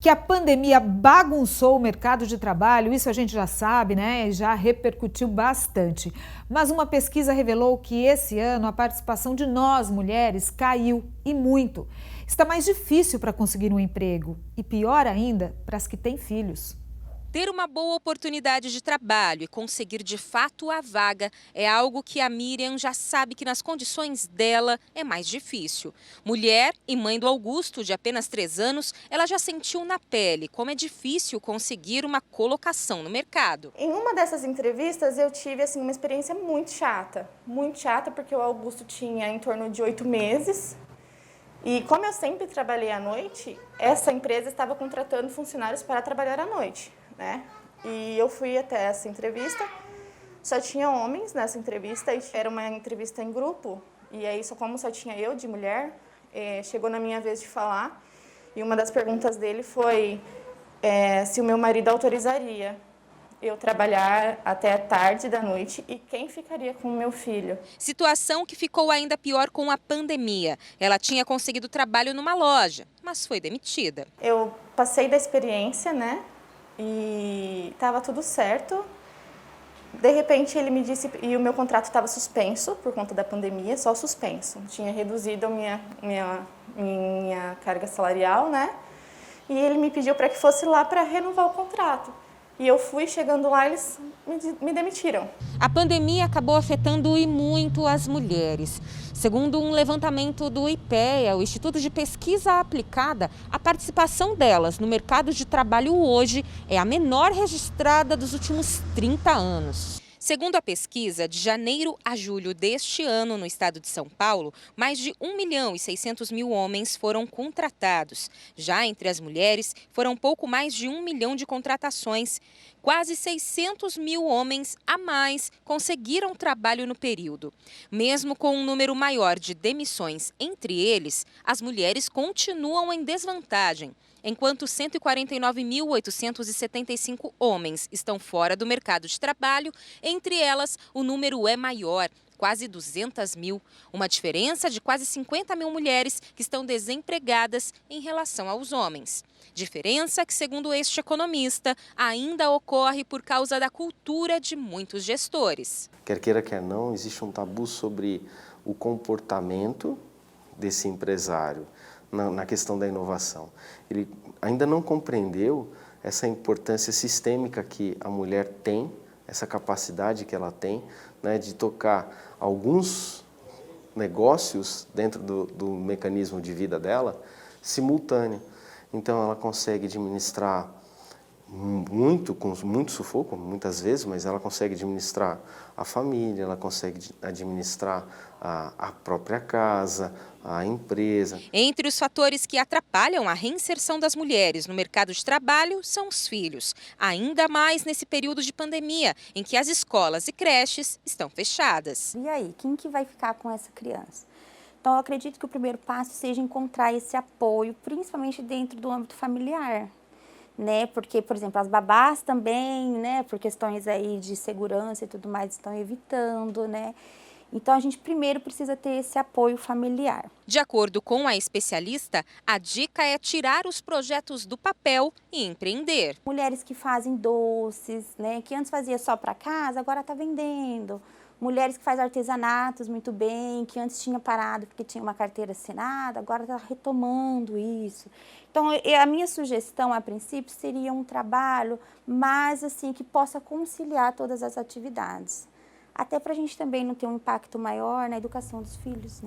Que a pandemia bagunçou o mercado de trabalho, isso a gente já sabe, né? E já repercutiu bastante. Mas uma pesquisa revelou que esse ano a participação de nós, mulheres, caiu e muito. Está mais difícil para conseguir um emprego e pior ainda para as que têm filhos. Ter uma boa oportunidade de trabalho e conseguir de fato a vaga é algo que a Miriam já sabe que nas condições dela é mais difícil. Mulher e mãe do Augusto, de apenas 3 anos, ela já sentiu na pele como é difícil conseguir uma colocação no mercado. Em uma dessas entrevistas eu tive uma experiência muito chata porque o Augusto tinha em torno de 8 meses. E como eu sempre trabalhei à noite, essa empresa estava contratando funcionários para trabalhar à noite, né? E eu fui até essa entrevista, só tinha homens nessa entrevista, e era uma entrevista em grupo, e aí como só tinha eu de mulher, chegou na minha vez de falar, e uma das perguntas dele foi se o meu marido autorizaria eu trabalhar até tarde da noite e quem ficaria com o meu filho. Situação que ficou ainda pior com a pandemia. Ela tinha conseguido trabalho numa loja, mas foi demitida. Eu passei da experiência, né? E estava tudo certo. De repente ele me disse, e o meu contrato estava suspenso por conta da pandemia, só suspenso. Tinha reduzido a minha carga salarial, né? E ele me pediu para que fosse lá para renovar o contrato. E eu fui, chegando lá, eles me demitiram. A pandemia acabou afetando e muito as mulheres. Segundo um levantamento do IPEA, o Instituto de Pesquisa Aplicada, a participação delas no mercado de trabalho hoje é a menor registrada dos últimos 30 anos. Segundo a pesquisa, de janeiro a julho deste ano, no estado de São Paulo, mais de 1.600.000 homens foram contratados. Já entre as mulheres, foram pouco mais de 1 milhão de contratações. Quase 600.000 homens a mais conseguiram trabalho no período. Mesmo com um número maior de demissões entre eles, as mulheres continuam em desvantagem. Enquanto 149.875 homens estão fora do mercado de trabalho, entre elas o número é maior, quase 200.000. Uma diferença de quase 50.000 mulheres que estão desempregadas em relação aos homens. Diferença que, segundo este economista, ainda ocorre por causa da cultura de muitos gestores. Quer queira, quer não, existe um tabu sobre o comportamento desse empresário na questão da inovação. Ele ainda não compreendeu essa importância sistêmica que a mulher tem, essa capacidade que ela tem, né, de tocar alguns negócios dentro do mecanismo de vida dela simultâneo. Então ela consegue administrar com muito sufoco, muitas vezes, mas ela consegue administrar a família, ela consegue administrar a própria casa, a empresa. Entre os fatores que atrapalham a reinserção das mulheres no mercado de trabalho são os filhos. Ainda mais nesse período de pandemia, em que as escolas e creches estão fechadas. E aí, quem que vai ficar com essa criança? Então, eu acredito que o primeiro passo seja encontrar esse apoio, principalmente dentro do âmbito familiar. Né? Porque, por exemplo, as babás também, né, por questões aí de segurança e tudo mais, estão evitando, né? Então, a gente primeiro precisa ter esse apoio familiar. De acordo com a especialista, a dica é tirar os projetos do papel e empreender. Mulheres que fazem doces, né, que antes fazia só para casa, agora está vendendo. Mulheres que fazem artesanatos muito bem, que antes tinha parado porque tinha uma carteira assinada, agora está retomando isso. Então, a minha sugestão, a princípio, seria um trabalho mais assim, que possa conciliar todas as atividades. Até para a gente também não ter um impacto maior na educação dos filhos, né?